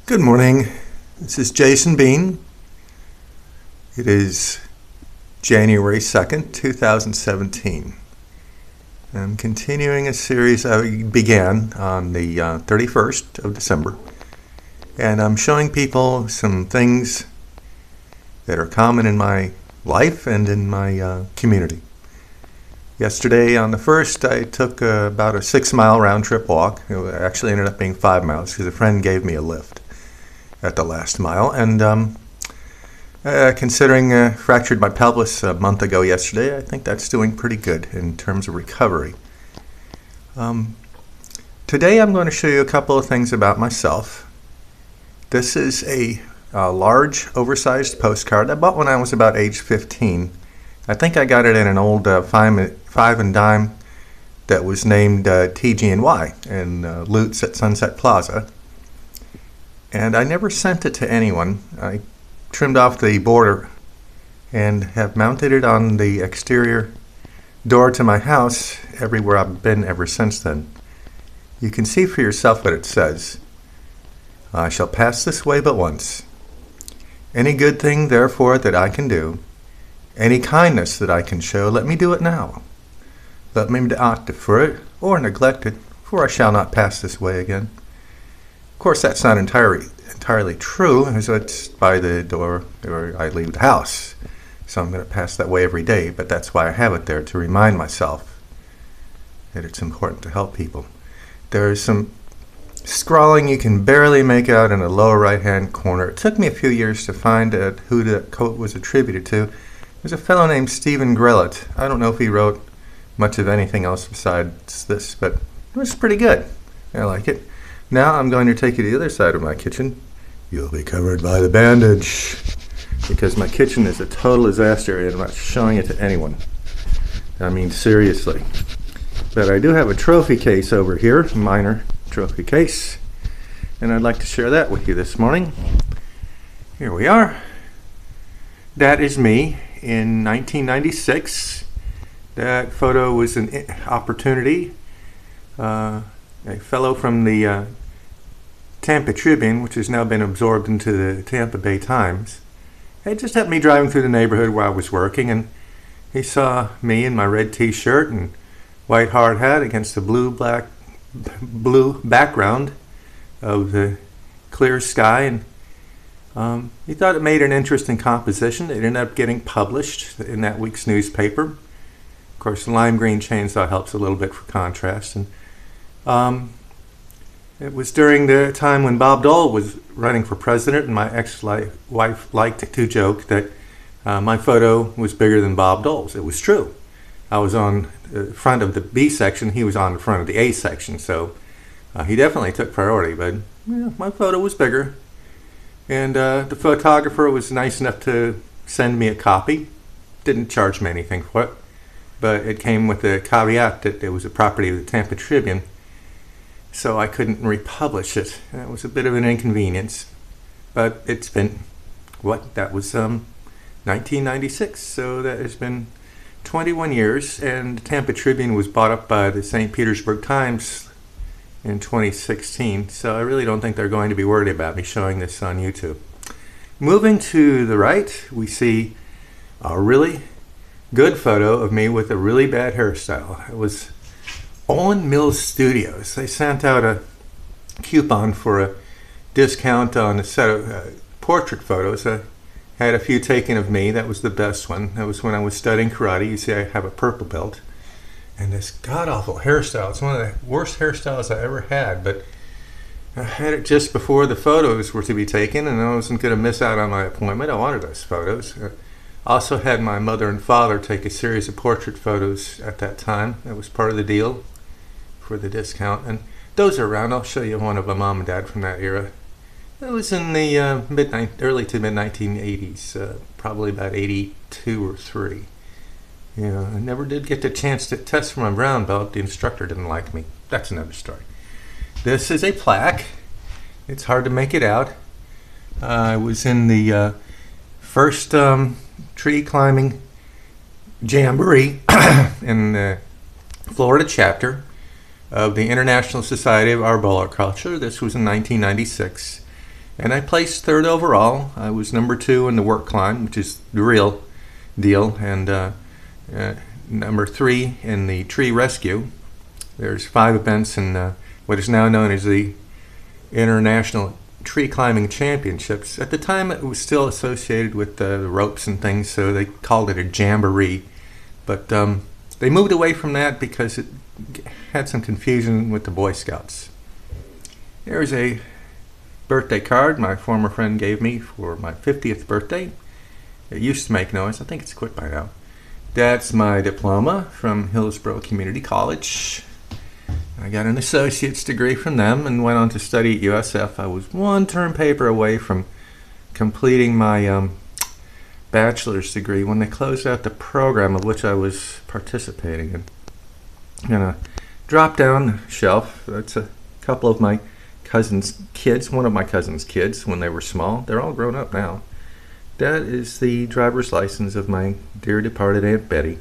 Good morning. This is Jason Bean. It is January 2nd, 2017. I'm continuing a series I began on the 31st of December, and I'm showing people some things that are common in my life and in my community. Yesterday on the 1st, I took about a 6-mile round-trip walk. It actually ended up being 5 miles because a friend gave me a lift at the last mile. And considering fractured my pelvis a month ago yesterday, I think that's doing pretty good in terms of recovery. Today I'm going to show you a couple of things about myself. This is a large, oversized postcard I bought when I was about age 15. I think I got it in an old five and dime that was named TG&Y in Lutz at Sunset Plaza. And I never sent it to anyone. I trimmed off the border and have mounted it on the exterior door to my house everywhere I've been ever since then. You can see for yourself what it says. I shall pass this way but once. Any good thing, therefore, that I can do, any kindness that I can show, let me do it now. Let me not defer it or neglect it, for I shall not pass this way again. Of course, that's not entirely true, as it's by the door where I leave the house. So I'm going to pass that way every day, but that's why I have it there, to remind myself that it's important to help people. There's some scrawling you can barely make out in the lower right-hand corner. It took me a few years to find out who the quote was attributed to. There's a fellow named Stephen Grellett. I don't know if he wrote much of anything else besides this, but it was pretty good. I like it. Now I'm going to take you to the other side of my kitchen. You'll be covered by the bandage, because my kitchen is a total disaster and I'm not showing it to anyone. I mean, seriously. But I do have a trophy case over here, a minor trophy case, and I'd like to share that with you this morning. Here we are. That is me in 1996. That photo was an opportunity. A fellow from the Tampa Tribune, which has now been absorbed into the Tampa Bay Times, had just had me driving through the neighborhood where I was working, and he saw me in my red t-shirt and white hard hat against the blue background of the clear sky, and he thought it made an interesting composition. It ended up getting published in that week's newspaper. Of course, the lime green chainsaw helps a little bit for contrast. And it was during the time when Bob Dole was running for president, and my ex-wife liked to joke that my photo was bigger than Bob Dole's. It was true. I was on the front of the B section, he was on the front of the A section, so he definitely took priority, but my photo was bigger. And the photographer was nice enough to send me a copy. Didn't charge me anything for it, but it came with the caveat that it was a property of the Tampa Tribune, so I couldn't republish it. That was a bit of an inconvenience, but it's been, that was 1996, so that has been 21 years, and the Tampa Tribune was bought up by the St. Petersburg Times in 2016, so I really don't think they're going to be worried about me showing this on YouTube. Moving to the right, we see a really good photo of me with a really bad hairstyle. It was Owen Mills Studios. They sent out a coupon for a discount on a set of portrait photos. I had a few taken of me. That was the best one. That was when I was studying karate. You see I have a purple belt. And this god-awful hairstyle. It's one of the worst hairstyles I ever had, but I had it just before the photos were to be taken, and I wasn't going to miss out on my appointment. I wanted those photos. I also had my mother and father take a series of portrait photos at that time. That was part of the deal for the discount, and those are around. I'll show you one of my mom and dad from that era. It was in the early to mid-1980s, probably about 82 or 3. Yeah, I never did get the chance to test for my brown belt. The instructor didn't like me. That's another story. This is a plaque. It's hard to make it out. I was in the first tree climbing jamboree in the Florida chapter of the International Society of Arboriculture. This was in 1996. And I placed third overall. I was number 2 in the work climb, which is the real deal, and number 3 in the tree rescue. There's 5 events in what is now known as the International Tree Climbing Championships. At the time, it was still associated with the ropes and things, so they called it a jamboree. But they moved away from that because it had some confusion with the Boy Scouts. There's a birthday card my former friend gave me for my 50th birthday. It used to make noise. I think it's quit by now. That's my diploma from Hillsborough Community College. I got an associate's degree from them and went on to study at USF. I was one term paper away from completing my bachelor's degree when they closed out the program of which I was participating in. I'm gonna drop down the shelf. That's a couple of my cousin's kids, one of my cousin's kids when they were small. They're all grown up now. That is the driver's license of my dear departed Aunt Betty.